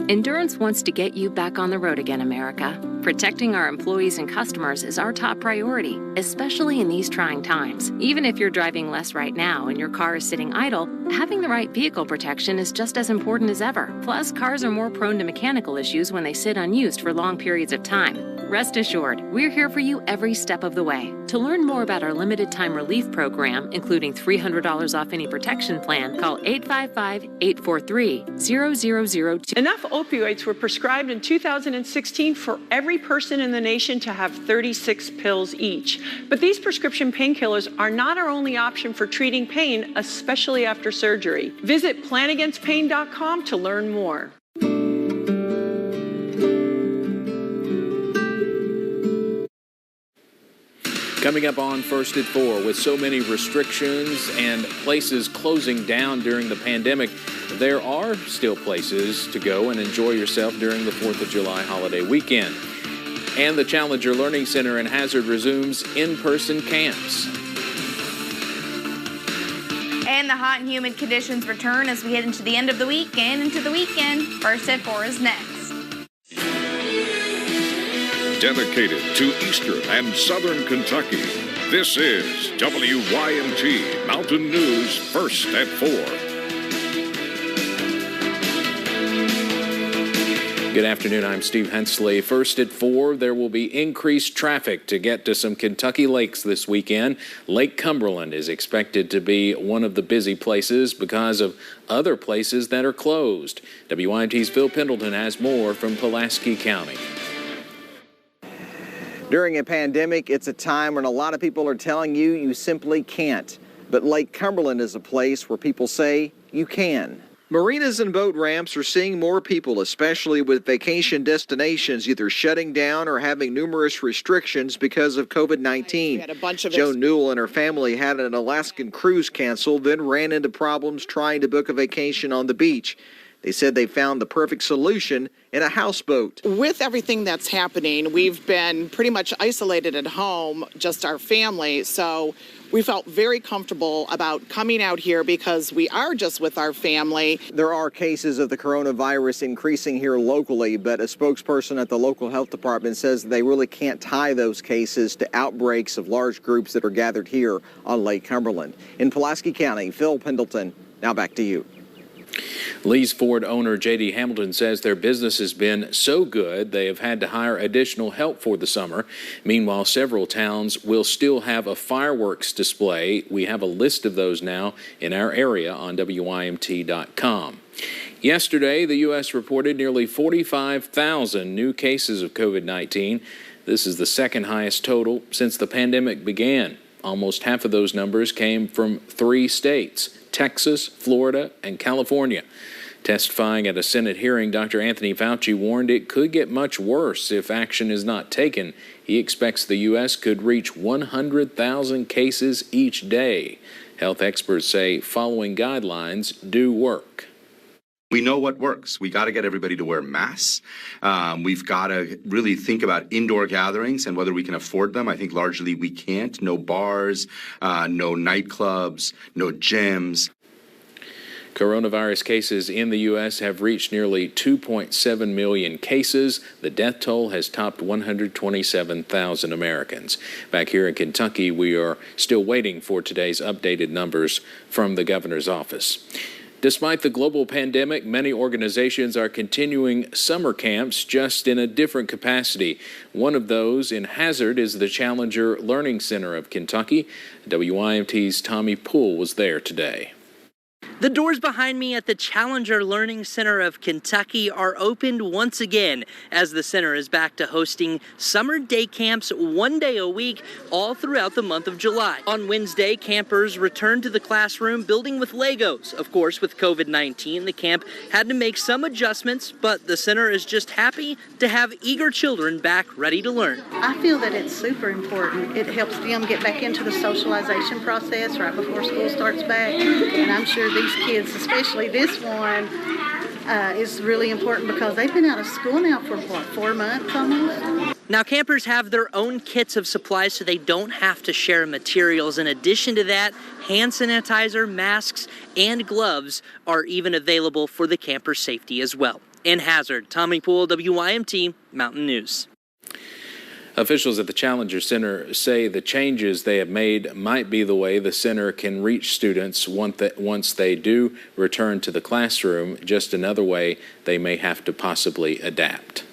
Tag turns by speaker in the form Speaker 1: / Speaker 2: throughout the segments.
Speaker 1: Endurance wants to get you back on the road again, America. Protecting our employees and customers is our top priority, especially in these trying times. Even if you're driving less right now and your car is sitting idle, having the right vehicle protection is just as important as ever. Plus, cars are more prone to mechanical issues when they sit unused for long periods of time. Rest assured, we're here for you every step of the way. To learn more about our limited time relief program, including $300 off any protection plan, call 855-843-0002.
Speaker 2: Enough opioids were prescribed in 2016 for every person in the nation to have 36 pills each. But these prescription painkillers are not our only option for treating pain, especially after surgery. Visit planagainstpain.com to learn more.
Speaker 3: Coming up on First at 4, with so many restrictions and places closing down during the pandemic, there are still places to go and enjoy yourself during the 4th of July holiday weekend. And the Challenger Learning Center in Hazard resumes in-person camps.
Speaker 4: And the hot and humid conditions return as we head into the end of the week and into the weekend. First at 4 is next.
Speaker 5: Dedicated to Eastern and Southern Kentucky, this is WYMT Mountain News First at 4.
Speaker 3: Good afternoon, I'm Steve Hensley. First at 4, there will be increased traffic to get to some Kentucky lakes this weekend. Lake Cumberland is expected to be one of the busy places because of other places that are closed. WYMT's Phil Pendleton has more from Pulaski County.
Speaker 6: During a pandemic, it's a time when a lot of people are telling you you simply can't. But Lake Cumberland is a place where people say you can. Marinas and boat ramps are seeing more people, especially with vacation destinations either shutting down or having numerous restrictions because of COVID-19. Joan Newell and her family had an Alaskan cruise canceled, then ran into problems trying to book a vacation on the beach. They said they found the perfect solution in a houseboat.
Speaker 7: With everything that's happening, we've been pretty much isolated at home, just our family. So we felt very comfortable about coming out here because we are just with our family.
Speaker 6: There are cases of the coronavirus increasing here locally, but a spokesperson at the local health department says they really can't tie those cases to outbreaks of large groups that are gathered here on Lake Cumberland. In Pulaski County, Phil Pendleton, now back to you.
Speaker 3: Lee's Ford owner J.D. Hamilton says their business has been so good they have had to hire additional help for the summer. Meanwhile, several towns will still have a fireworks display. We have a list of those now in our area on WYMT.com. Yesterday, the U.S. reported nearly 45,000 new cases of COVID-19. This is the second highest total since the pandemic began. Almost half of those numbers came from 3 states, Texas, Florida, and California. Testifying at a Senate hearing, Dr. Anthony Fauci warned it could get much worse if action is not taken. He expects the U.S. could reach 100,000 cases each day. Health experts say following guidelines do work.
Speaker 8: We know what works. We got to get everybody to wear masks. We've got to really think about indoor gatherings and whether we can afford them. I think largely we can't. No bars, no nightclubs, no gyms.
Speaker 3: Coronavirus cases in the U.S. have reached nearly 2.7 million cases. The death toll has topped 127,000 Americans. Back here in Kentucky, we are still waiting for today's updated numbers from the governor's office. Despite the global pandemic, many organizations are continuing summer camps just in a different capacity. One of those in Hazard is the Challenger Learning Center of Kentucky. WYMT's Tommy Poole was there today.
Speaker 9: The doors behind me at the Challenger Learning Center of Kentucky are opened once again as the center is back to hosting summer day camps 1 day a week all throughout the month of July. On Wednesday, campers returned to the classroom building with Legos. Of course, with COVID-19, the camp had to make some adjustments, but the center is just happy to have eager children back ready to learn.
Speaker 10: I feel that it's super important. It helps them get back into the socialization process right before school starts back, and I'm sure these kids, especially this one, is really important because they've been out of school now for, 4 months almost?
Speaker 9: Now, campers have their own kits of supplies so they don't have to share materials. In addition to that, hand sanitizer, masks, and gloves are even available for the camper's safety as well. and hazard. Tommy Poole, WYMT Mountain News.
Speaker 3: Officials at the Challenger Center say the changes they have made might be the way the center can reach students once they do return to the classroom, just another way they may have to possibly adapt.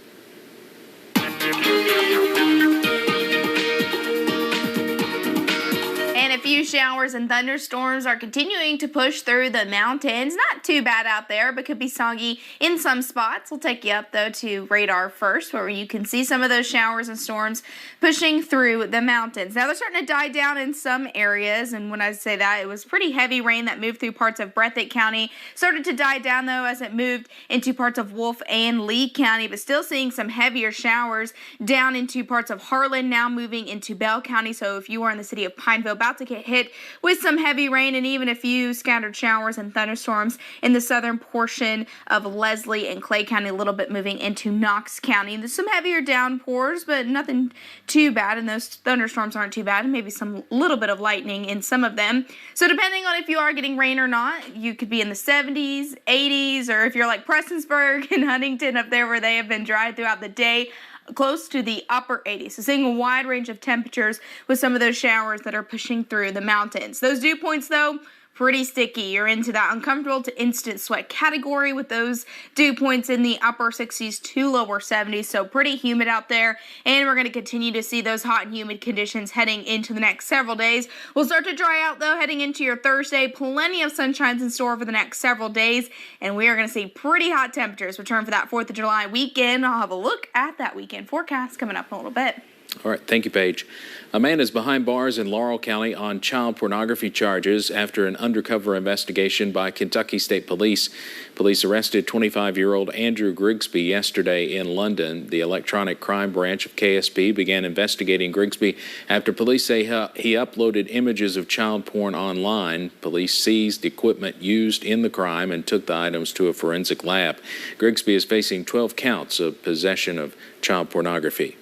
Speaker 4: A few showers and thunderstorms are continuing to push through the mountains. Not too bad out there, but could be soggy in some spots. We'll take you up, though, to radar first, where you can see some of those showers and storms pushing through the mountains. Now, they're starting to die down in some areas, and when I say that, it was pretty heavy rain that moved through parts of Breathitt County. Started to die down, though, as it moved into parts of Wolf and Lee County, but still seeing some heavier showers down into parts of Harlan, now moving into Bell County. So if you are in the city of Pineville, about to get hit with some heavy rain and even a few scattered showers and thunderstorms in the southern portion of Leslie and Clay County, a little bit moving into Knox County. There's some heavier downpours, but nothing too bad, and those thunderstorms aren't too bad, and maybe some little bit of lightning in some of them. So depending on if you are getting rain or not, you could be in the 70s, 80s, or if you're like Prestonsburg and Huntington up there where they have been dry throughout the day, close to the upper 80s. So seeing a wide range of temperatures with some of those showers that are pushing through the mountains. Those dew points, though, pretty sticky. You're into that uncomfortable to instant sweat category with those dew points in the upper 60s to lower 70s. So pretty humid out there. And we're going to continue to see those hot and humid conditions heading into the next several days. We'll start to dry out, though, heading into your Thursday. Plenty of sunshines in store for the next several days. And we are going to see pretty hot temperatures return for that 4th of July weekend. I'll have a look at that weekend forecast coming up in a little bit.
Speaker 3: All right, thank you, Paige. A man is behind bars in Laurel County on child pornography charges after an undercover investigation by Kentucky State Police. Police arrested 25-year-old Andrew Grigsby yesterday in London. The electronic crime branch of KSP began investigating Grigsby after police say he uploaded images of child porn online. Police seized equipment used in the crime and took the items to a forensic lab. Grigsby is facing 12 counts of possession of child pornography.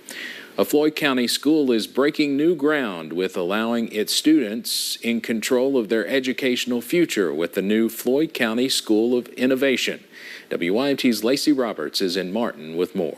Speaker 3: A Floyd County school is breaking new ground with allowing its students in control of their educational future with the new Floyd County School of Innovation. WYMT's Lacey Roberts is in Martin with more.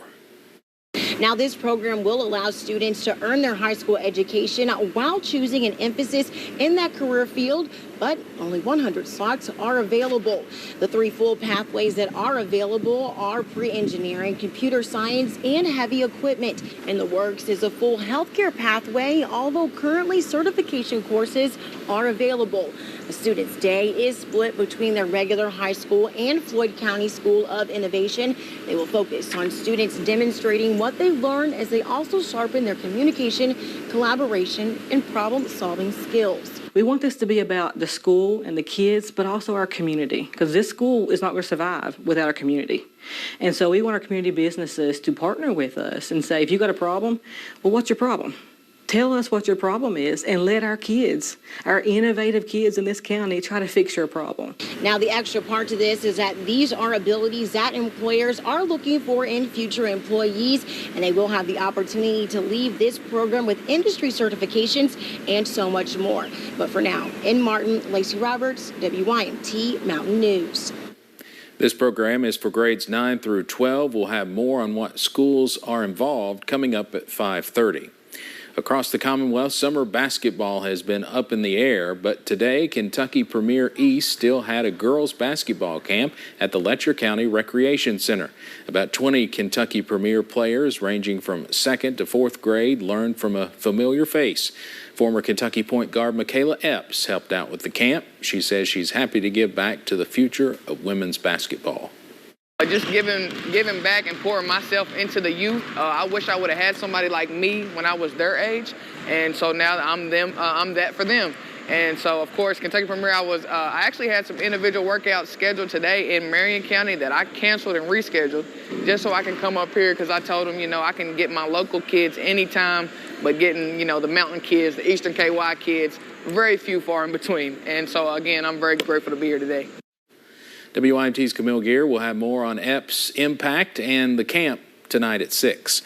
Speaker 11: Now, this program will allow students to earn their high school education while choosing an emphasis in that career field, but only 100 slots are available. The 3 full pathways that are available are pre-engineering, computer science, and heavy equipment. In the works is a full healthcare pathway, although currently certification courses are available. The student's day is split between their regular high school and Floyd County School of Innovation. They will focus on students demonstrating what they've learned as they also sharpen their communication, collaboration, and problem-solving skills.
Speaker 12: We want this to be about the school and the kids, but also our community, because this school is not going to survive without our community. And so we want our community businesses to partner with us and say, if you've got a problem, well, what's your problem? Tell us what your problem is and let our kids, our innovative kids in this county, try to fix your problem.
Speaker 11: Now, the extra part to this is that these are abilities that employers are looking for in future employees, and they will have the opportunity to leave this program with industry certifications and so much more. But for now, in Martin, Lacey Roberts, WYMT Mountain News.
Speaker 3: This program is for grades 9 through 12. We'll have more on what schools are involved coming up at 5:30. Across the Commonwealth, summer basketball has been up in the air, but today Kentucky Premier East still had a girls basketball camp at the Letcher County Recreation Center. About 20 Kentucky Premier players ranging from 2nd to 4th grade learned from a familiar face. Former Kentucky point guard Michaela Epps helped out with the camp. She says she's happy to give back to the future of women's basketball.
Speaker 13: Just giving back and pouring myself into the youth. I wish I would have had somebody like me when I was their age, and so now I'm that for them. And so, of course, Kentucky Premier, I actually had some individual workouts scheduled today in Marion County that I canceled and rescheduled just so I can come up here, because I told them, I can get my local kids anytime, but getting, the mountain kids, the Eastern KY kids, very few far in between. And so, again, I'm very grateful to be here today.
Speaker 3: WYMT's Camille Gear will have more on Epps' impact and the camp tonight at 6.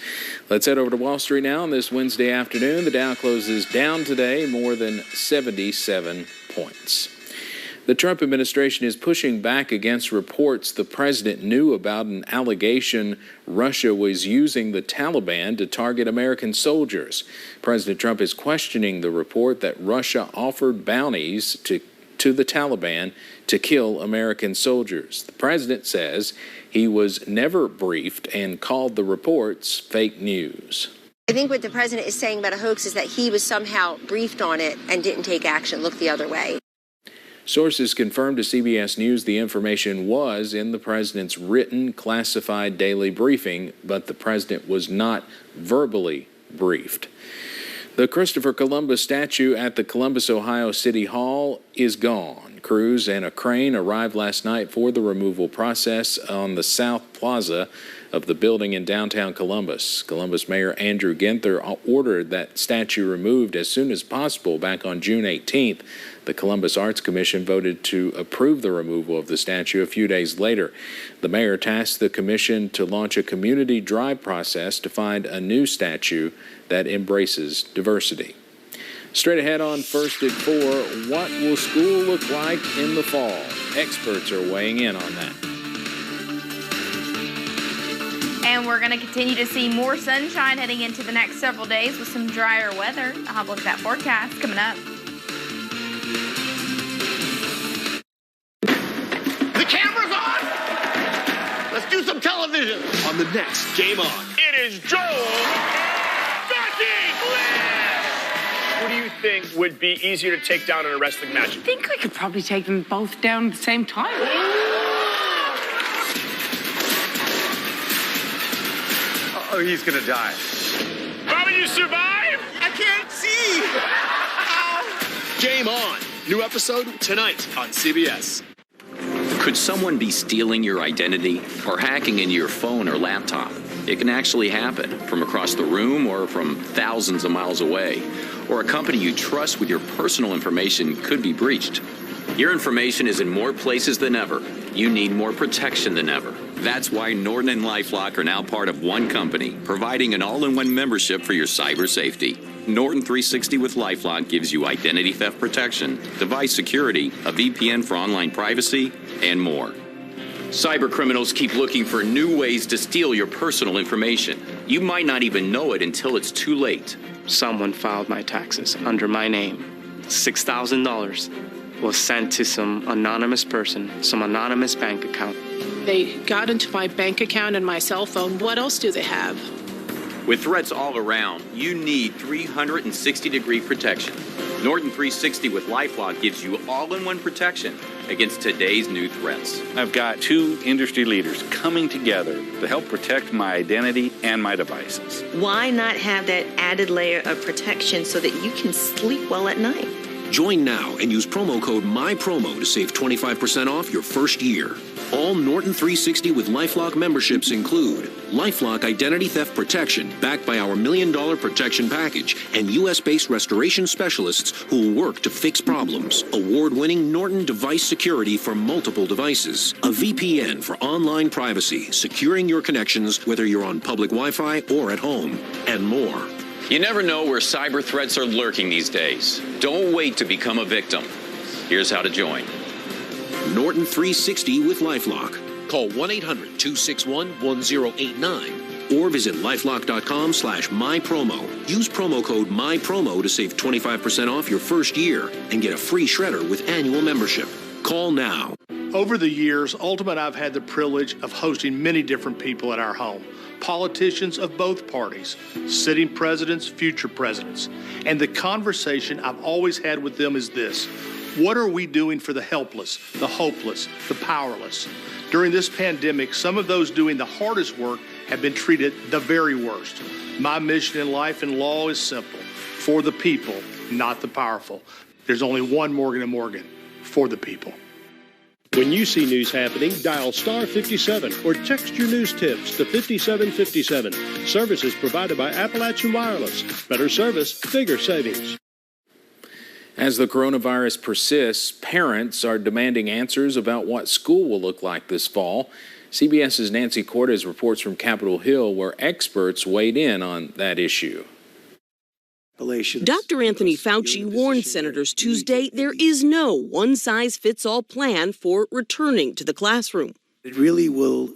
Speaker 3: Let's head over to Wall Street now on this Wednesday afternoon. The Dow closes down today more than 77 points. The Trump administration is pushing back against reports the president knew about an allegation Russia was using the Taliban to target American soldiers. President Trump is questioning the report that Russia offered bounties to the Taliban to kill American soldiers. The president says he was never briefed and called the reports fake news.
Speaker 14: I think what the president is saying about a hoax is that he was somehow briefed on it and didn't take action, looked the other way.
Speaker 3: Sources confirmed to CBS News the information was in the president's written classified daily briefing, but the president was not verbally briefed. The Christopher Columbus statue at the Columbus, Ohio City Hall is gone. Crews and a crane arrived last night for the removal process on the South Plaza of the building in downtown Columbus. Columbus Mayor Andrew Ginther ordered that statue removed as soon as possible back on June 18th. The Columbus Arts Commission voted to approve the removal of the statue a few days later. The mayor tasked the commission to launch a community drive process to find a new statue that embraces diversity. Straight ahead on First at 4, what will school look like in the fall? Experts are weighing in on that.
Speaker 4: And we're going to continue to see more sunshine heading into the next several days with some drier weather. I'll have a look at that forecast coming up.
Speaker 15: The camera's on! Let's do some television! On the next Game On. It is Joel Who do you think would be easier to take down in a wrestling match?
Speaker 16: I think I could probably take them both down at the same time.
Speaker 15: Oh, he's gonna die. Bobby, you survive? I can't see! Game On. New episode tonight on CBS.
Speaker 17: Could someone be stealing your identity or hacking into your phone or laptop? It can actually happen from across the room or from thousands of miles away. Or a company you trust with your personal information could be breached. Your information is in more places than ever. You need more protection than ever. That's why Norton and LifeLock are now part of one company, providing an all-in-one membership for your cyber safety. Norton 360 with LifeLock gives you identity theft protection, device security, a VPN for online privacy, and more. Cyber criminals keep looking for new ways to steal your personal information. You might not even know it until it's too late.
Speaker 18: Someone filed my taxes under my name. $6,000 was sent to some anonymous person, some anonymous bank account.
Speaker 19: They got into my bank account and my cell phone. What else do they have?
Speaker 17: With threats all around, you need 360-degree protection. Norton 360 with LifeLock gives you all-in-one protection against today's new threats.
Speaker 20: I've got two industry leaders coming together to help protect my identity and my devices.
Speaker 21: Why not have that added layer of protection so that you can sleep well at night?
Speaker 22: Join now and use promo code MyPromo to save 25% off your first year. All Norton 360 with LifeLock memberships include LifeLock Identity Theft Protection, backed by our $1 million protection package, and U.S.-based restoration specialists who will work to fix problems. Award-winning Norton device security for multiple devices. A VPN for online privacy, securing your connections whether you're on public Wi-Fi or at home, and more.
Speaker 17: You never know where cyber threats are lurking these days. Don't wait to become a victim. Here's how to join.
Speaker 22: Norton 360 with LifeLock. Call 1-800-261-1089 or visit lifelock.com/mypromo. Use promo code MyPromo to save 25% off your first year and get a free shredder with annual membership. Call now.
Speaker 23: Over the years, Ultimate and I've had the privilege of hosting many different people at our home. Politicians of both parties, sitting presidents, future presidents. And the conversation I've always had with them is this: what are we doing for the helpless, the hopeless, the powerless? During this pandemic, some of those doing the hardest work have been treated the very worst. My mission in life and law is simple: for the people, not the powerful. There's only one Morgan & Morgan, for the people.
Speaker 24: When you see news happening, dial star 57 or text your news tips to 5757. Services provided by Appalachian Wireless. Better service, bigger savings.
Speaker 3: As the coronavirus persists, parents are demanding answers about what school will look like this fall. CBS's Nancy Cortez reports from Capitol Hill, where experts weighed in on that issue.
Speaker 1: Dr. Anthony Fauci warned senators Tuesday there is no one-size-fits-all plan for returning to the classroom.
Speaker 2: It really will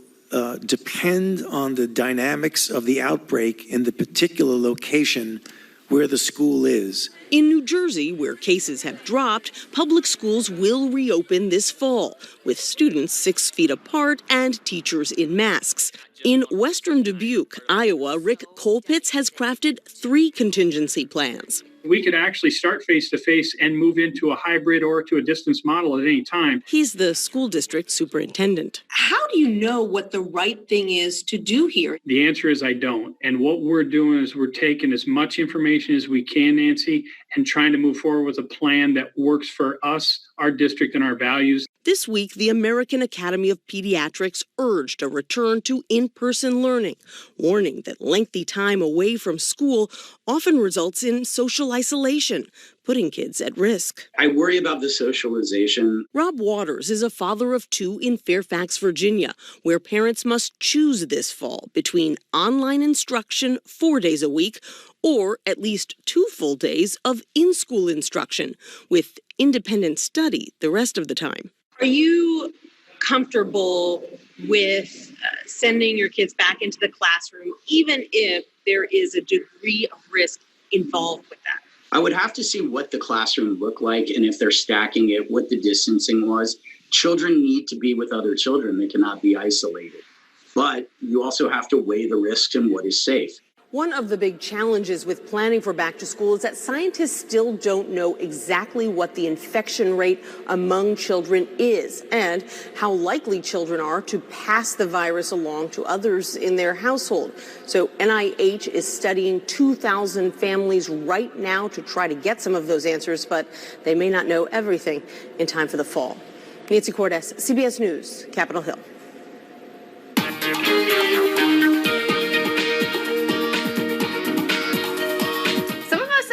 Speaker 2: depend on the dynamics of the outbreak in the particular location where the school is.
Speaker 1: In New Jersey, where cases have dropped, public schools will reopen this fall, with students 6 feet apart and teachers in masks. In western Dubuque, Iowa, Rick Colpitz has crafted 3 contingency plans.
Speaker 5: We could actually start face-to-face and move into a hybrid or to a distance model at any time.
Speaker 1: He's the school district superintendent.
Speaker 7: How do you know what the right thing is to do here?
Speaker 5: The answer is I don't. And what we're doing is we're taking as much information as we can, Nancy, and trying to move forward with a plan that works for us, our district, and our values.
Speaker 1: This week, the American Academy of Pediatrics urged a return to in-person learning, warning that lengthy time away from school often results in social isolation, putting kids at risk.
Speaker 25: I worry about the socialization.
Speaker 1: Rob Waters is a father of 2 in Fairfax, Virginia, where parents must choose this fall between online instruction 4 days a week or at least 2 full days of in-school instruction, with independent study the rest of the time.
Speaker 7: Are you comfortable with sending your kids back into the classroom, even if there is a degree of risk involved with that?
Speaker 25: I would have to see what the classroom looked like and if they're stacking it, what the distancing was. Children need to be with other children. They cannot be isolated. But you also have to weigh the risks and what is safe.
Speaker 1: One of the big challenges with planning for back to school is that scientists still don't know exactly what the infection rate among children is and how likely children are to pass the virus along to others in their household. So NIH is studying 2,000 families right now to try to get some of those answers, but they may not know everything in time for the fall. Nancy Cordes, CBS News, Capitol Hill.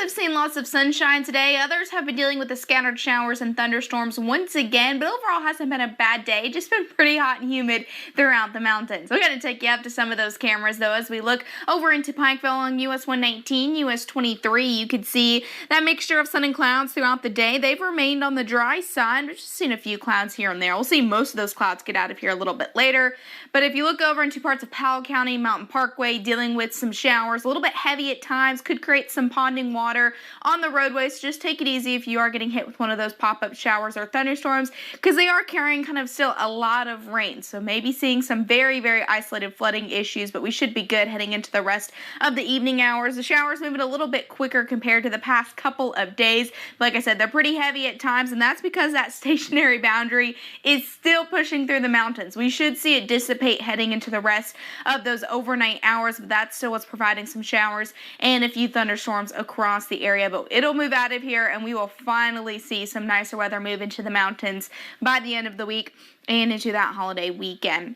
Speaker 4: Seen lots of sunshine today. Others have been dealing with the scattered showers and thunderstorms once again, but overall hasn't been a bad day. Just been pretty hot and humid throughout the mountains. We're going to take you up to some of those cameras though as we look over into Pikeville on US 119, US 23. You could see that mixture of sun and clouds throughout the day. They've remained on the dry side. We've just seen a few clouds here and there. We'll see most of those clouds get out of here a little bit later. But if you look over into parts of Powell County, Mountain Parkway, dealing with some showers, a little bit heavy at times, could create some ponding water on the roadways. So just take it easy if you are getting hit with one of those pop-up showers or thunderstorms, because they are carrying kind of still a lot of rain. So maybe seeing some very, very isolated flooding issues, but we should be good heading into the rest of the evening hours. The showers moving a little bit quicker compared to the past couple of days. Like I said, they're pretty heavy at times, and that's because that stationary boundary is still pushing through the mountains. We should see it dissipate heading into the rest of those overnight hours, but that's still what's providing some showers and a few thunderstorms across the area. But it'll move out of here, and we will finally see some nicer weather move into the mountains by the end of the week and into that holiday weekend.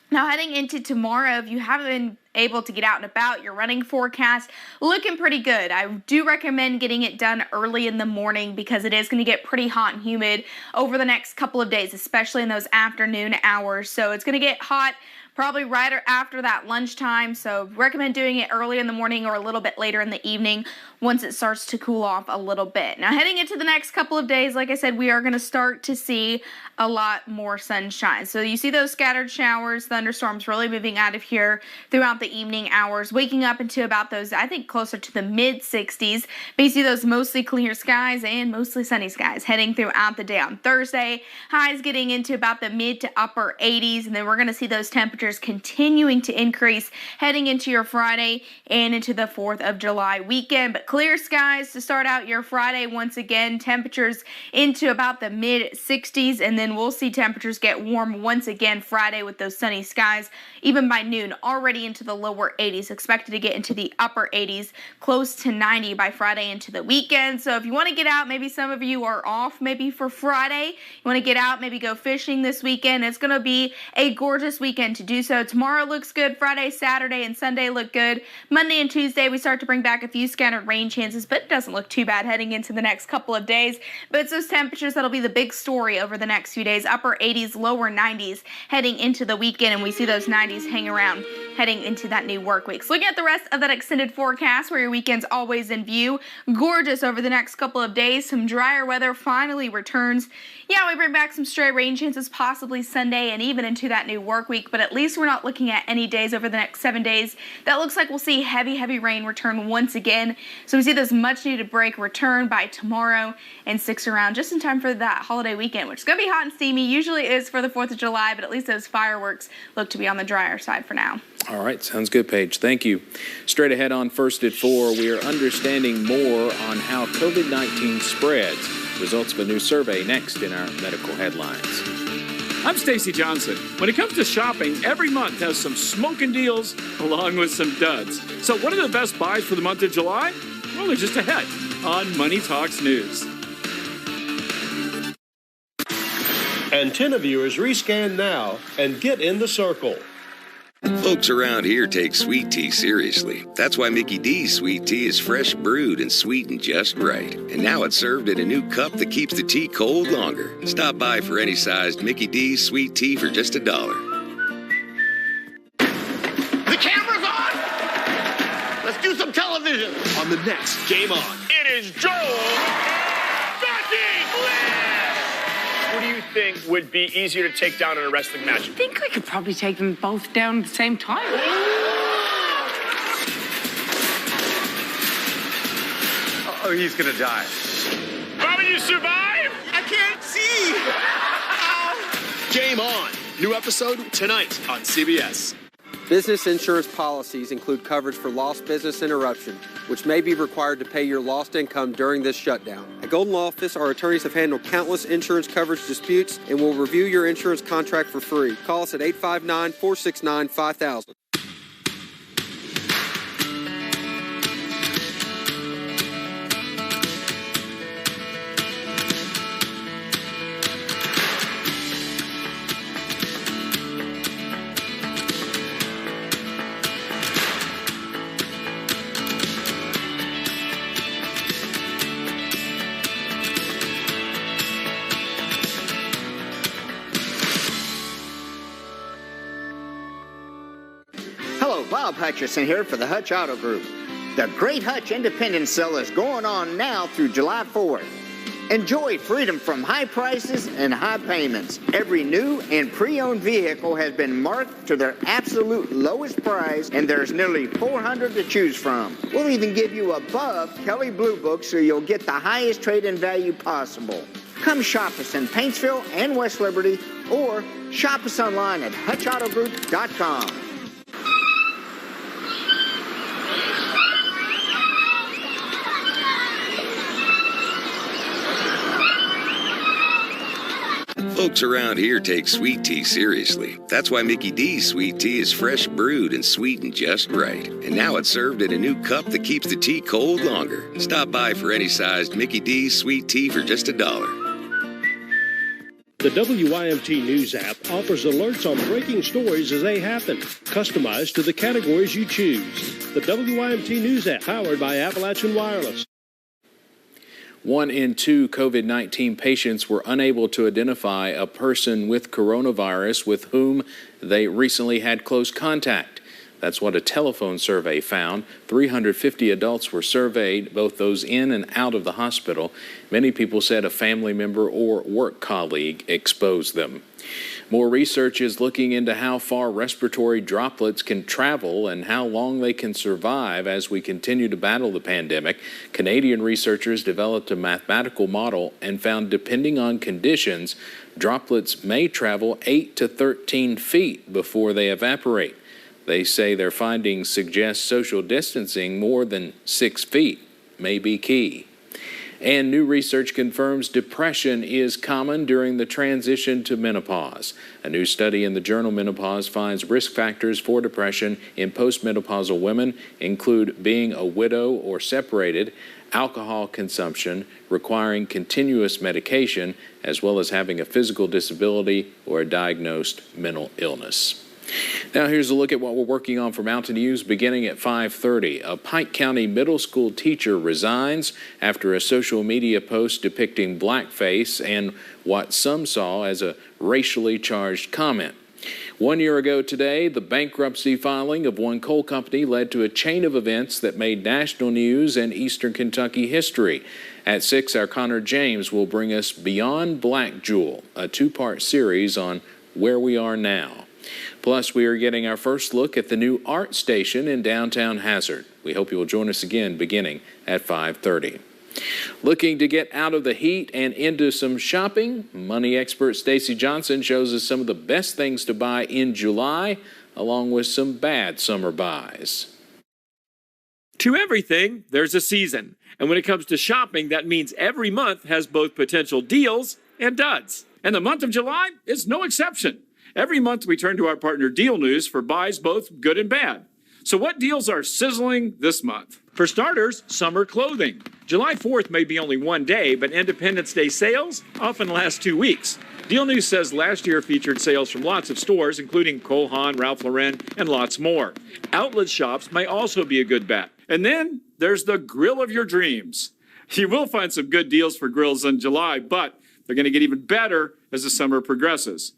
Speaker 4: Now, heading into tomorrow, if you haven't been able to get out and about, your running forecast looking pretty good. I do recommend getting it done early in the morning because it is going to get pretty hot and humid over the next couple of days, especially in those afternoon hours. So it's going to get hot probably right after that lunchtime, so recommend doing it early in the morning or a little bit later in the evening once it starts to cool off a little bit. Now, heading into the next couple of days, like I said, we are going to start to see a lot more sunshine. So you see those scattered showers, thunderstorms really moving out of here throughout the evening hours, waking up into about those, I think, closer to the mid-60s. But you see those mostly clear skies and mostly sunny skies heading throughout the day on Thursday. Highs getting into about the mid to upper 80s, and then we're going to see those temperatures continuing to increase heading into your Friday and into the 4th of July weekend. But clear skies to start out your Friday once again, temperatures into about the mid-60s, and then we'll see temperatures get warm once again Friday with those sunny skies, even by noon, already into the lower 80s, expected to get into the upper 80s, close to 90 by Friday into the weekend. So if you want to get out, maybe some of you are off maybe for Friday, you want to get out, maybe go fishing this weekend, it's going to be a gorgeous weekend to do so. Tomorrow looks good. Friday, Saturday, and Sunday look good. Monday and Tuesday, we start to bring back a few scattered rain chances, but it doesn't look too bad heading into the next couple of days. But it's those temperatures that'll be the big story over the next few days. Upper 80s, lower 90s heading into the weekend, and we see those 90s hang around heading into that new work week. So looking at the rest of that extended forecast where your weekend's always in view, gorgeous over the next couple of days. Some drier weather finally returns. Yeah, we bring back some stray rain chances possibly Sunday and even into that new work week, but at least we're not looking at any days over the next 7 days that looks like we'll see heavy rain return once again. So we see this much needed break return by tomorrow and sticks around just in time for that holiday weekend, which is going to be hot and steamy. Usually is for the 4th of July, but at least those fireworks look to be on the drier side for now.
Speaker 3: All right, sounds good, Paige. Thank you. Straight ahead on First at 4, we are understanding more on how COVID-19 spreads. Results of a new survey next in our medical headlines.
Speaker 6: I'm Stacey Johnson. When it comes to shopping, every month has some smoking deals along with some duds. So what are the best buys for the month of July? Well, they're just ahead on Money Talks News.
Speaker 24: Antenna viewers, rescan now and get in the circle.
Speaker 8: Folks around here take sweet tea seriously. That's why Mickey D's sweet tea is fresh brewed and sweetened just right. And now it's served in a new cup that keeps the tea cold longer. Stop by for any sized Mickey D's sweet tea for just $1.
Speaker 15: The camera's on! Let's do some television! On the next Game On, it is Joel
Speaker 9: Who do you think would be easier to take down in a wrestling match?
Speaker 16: I think I could probably take them both down at the same time.
Speaker 9: Oh, he's gonna die. How will you survive?
Speaker 15: I can't see! Game On, new episode tonight on CBS.
Speaker 10: Business insurance policies include coverage for lost business interruption, which may be required to pay your lost income during this shutdown. At Golden Law Office, our attorneys have handled countless insurance coverage disputes and will review your insurance contract for free. Call us at 859-469-5000.
Speaker 12: Bob Hutchison here for the Hutch Auto Group. The Great Hutch Independence Sale is going on now through July 4th. Enjoy freedom from high prices and high payments. Every new and pre-owned vehicle has been marked to their absolute lowest price, and there's nearly 400 to choose from. We'll even give you above Kelley Blue Book so you'll get the highest trade-in value possible. Come shop us in Paintsville and West Liberty, or shop us online at HutchAutoGroup.com.
Speaker 8: Folks around here take sweet tea seriously. That's why Mickey D's sweet tea is fresh brewed and sweetened just right. And now it's served in a new cup that keeps the tea cold longer. Stop by for any sized Mickey D's sweet tea for just $1.
Speaker 24: The WYMT News app offers alerts on breaking stories as they happen, customized to the categories you choose. The WYMT News app, powered by Appalachian Wireless.
Speaker 3: 1 in 2 COVID-19 patients were unable to identify a person with coronavirus with whom they recently had close contact. That's what a telephone survey found. 350 adults were surveyed, both those in and out of the hospital. Many people said a family member or work colleague exposed them. More research is looking into how far respiratory droplets can travel and how long they can survive as we continue to battle the pandemic. Canadian researchers developed a mathematical model and found, depending on conditions, droplets may travel 8 to 13 feet before they evaporate. They say their findings suggest social distancing more than 6 feet may be key. And new research confirms depression is common during the transition to menopause. A new study in the journal Menopause finds risk factors for depression in postmenopausal women include being a widow or separated, alcohol consumption, requiring continuous medication, as well as having a physical disability or a diagnosed mental illness. Now here's a look at what we're working on for Mountain News beginning at 5:30. A Pike County middle school teacher resigns after a social media post depicting blackface and what some saw as a racially charged comment. 1 year ago today, the bankruptcy filing of one coal company led to a chain of events that made national news and Eastern Kentucky history. At 6, our Connor James will bring us Beyond Black Jewel, a 2-part series on where we are now. Plus, we are getting our first look at the new art station in downtown Hazard. We hope you will join us again beginning at 5:30. Looking to get out of the heat and into some shopping? Money expert Stacy Johnson shows us some of the best things to buy in July, along with some bad summer buys.
Speaker 6: To everything, there's a season. And when it comes to shopping, that means every month has both potential deals and duds. And the month of July is no exception. Every month we turn to our partner Deal News for buys both good and bad. So what deals are sizzling this month? For starters, summer clothing. July 4th may be only one day, but Independence Day sales often last 2 weeks. Deal News says last year featured sales from lots of stores, including Cole Haan, Ralph Lauren, and lots more. Outlet shops may also be a good bet. And then there's the grill of your dreams. You will find some good deals for grills in July, but they're going to get even better as the summer progresses.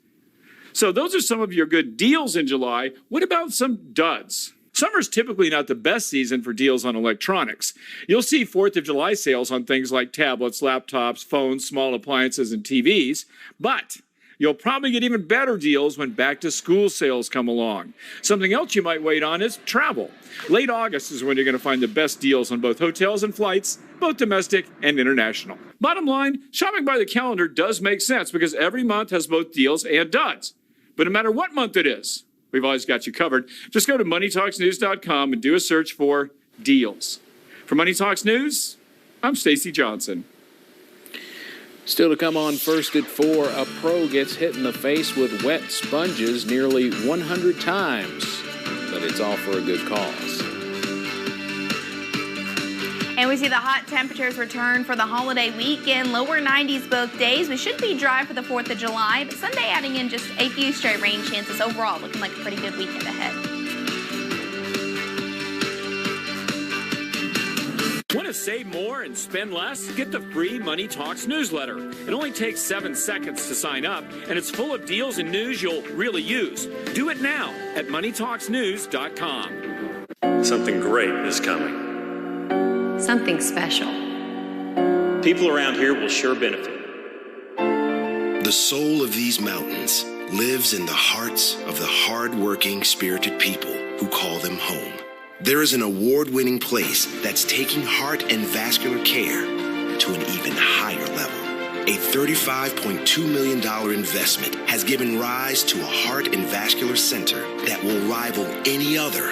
Speaker 6: So those are some of your good deals in July. What about some duds? Summer's typically not the best season for deals on electronics. You'll see 4th of July sales on things like tablets, laptops, phones, small appliances, and TVs, but you'll probably get even better deals when back-to-school sales come along. Something else you might wait on is travel. Late August is when you're going to find the best deals on both hotels and flights, both domestic and international. Bottom line, shopping by the calendar does make sense because every month has both deals and duds. But no matter what month it is, we've always got you covered. Just go to MoneyTalksNews.com and do a search for deals. For Money Talks News, I'm Stacy Johnson.
Speaker 3: Still to come on first at 4, a pro gets hit in the face with wet sponges nearly 100 times, but it's all for a good cause.
Speaker 4: And we see the hot temperatures return for the holiday weekend. Lower 90s both days. We should be dry for the 4th of July, but Sunday adding in just a few stray rain chances. Overall, looking like a pretty good weekend ahead.
Speaker 6: Want to save more and spend less? Get the free Money Talks newsletter. It only takes 7 seconds to sign up, and it's full of deals and news you'll really use. Do it now at MoneyTalksNews.com.
Speaker 11: Something great is coming.
Speaker 13: Something special.
Speaker 11: People around here will sure benefit.
Speaker 14: The soul of these mountains lives in the hearts of the hard-working, spirited people who call them home. There is an award-winning place that's taking heart and vascular care to an even higher level. A $35.2 million investment has given rise to a heart and vascular center that will rival any other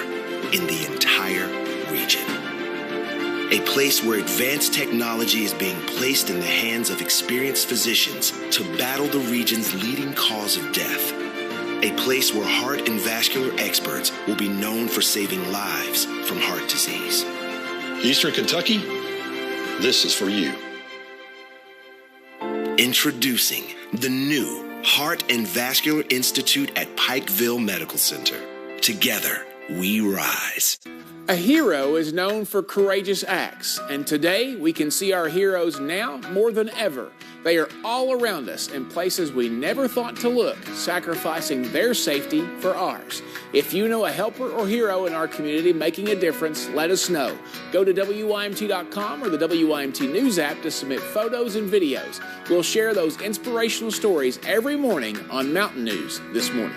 Speaker 14: in the entire region. A place where advanced technology is being placed in the hands of experienced physicians to battle the region's leading cause of death. A place where heart and vascular experts will be known for saving lives from heart disease.
Speaker 22: Eastern Kentucky, this is for you.
Speaker 14: Introducing the new Heart and Vascular Institute at Pikeville Medical Center. Together, we rise.
Speaker 18: A hero is known for courageous acts, and today we can see our heroes now more than ever. They are all around us in places we never thought to look, sacrificing their safety for ours. If you know a helper or hero in our community making a difference, let us know. Go to WYMT.com or the WYMT News app to submit photos and videos. We'll share those inspirational stories every morning on Mountain News This Morning.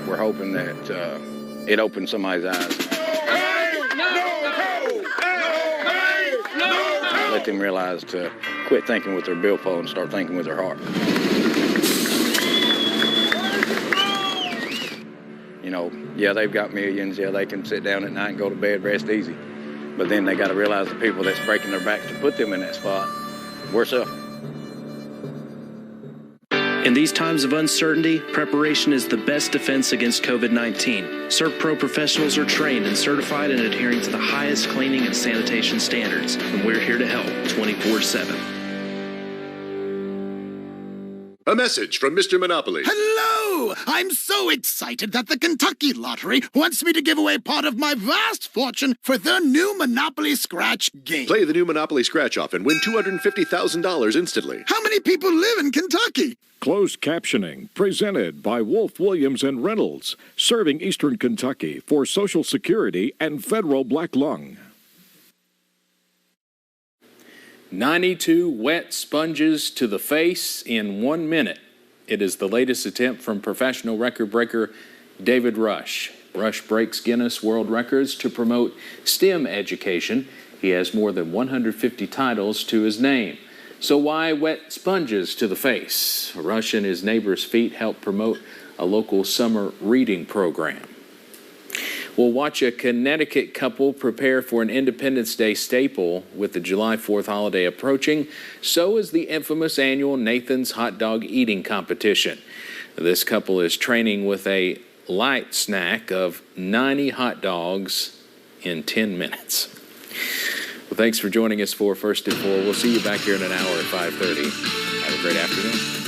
Speaker 19: We're hoping that it opens somebody's eyes. Let them realize to quit thinking with their billfold and start thinking with their heart. You know, yeah, they've got millions. Yeah, they can sit down at night and go to bed, rest easy. But then they got to realize the people that's breaking their backs to put them in that spot, we're suffering.
Speaker 26: In these times of uncertainty, preparation is the best defense against COVID-19. CertPro professionals are trained and certified in adhering to the highest cleaning and sanitation standards, and we're here to help 24/7.
Speaker 2: A message from Mr. Monopoly.
Speaker 5: Hello! I'm so excited that the Kentucky Lottery wants me to give away part of my vast fortune for their new Monopoly Scratch game.
Speaker 2: Play the new Monopoly Scratch-Off and win $250,000 instantly.
Speaker 5: How many people live in Kentucky?
Speaker 17: Closed captioning presented by Wolf, Williams, and Reynolds, serving Eastern Kentucky for Social Security and Federal Black Lung.
Speaker 3: 92 wet sponges to the face in 1 minute. It is the latest attempt from professional record breaker David Rush. Rush breaks Guinness World Records to promote STEM education. He has more than 150 titles to his name. So why wet sponges to the face? Rush and his neighbor's feet help promote a local summer reading program. We'll watch a Connecticut couple prepare for an Independence Day staple with the July 4th holiday approaching. So is the infamous annual Nathan's Hot Dog Eating Competition. This couple is training with a light snack of 90 hot dogs in 10 minutes. Well, thanks for joining us for First and 4. We'll see you back here in an hour at 5:30. Have a great afternoon.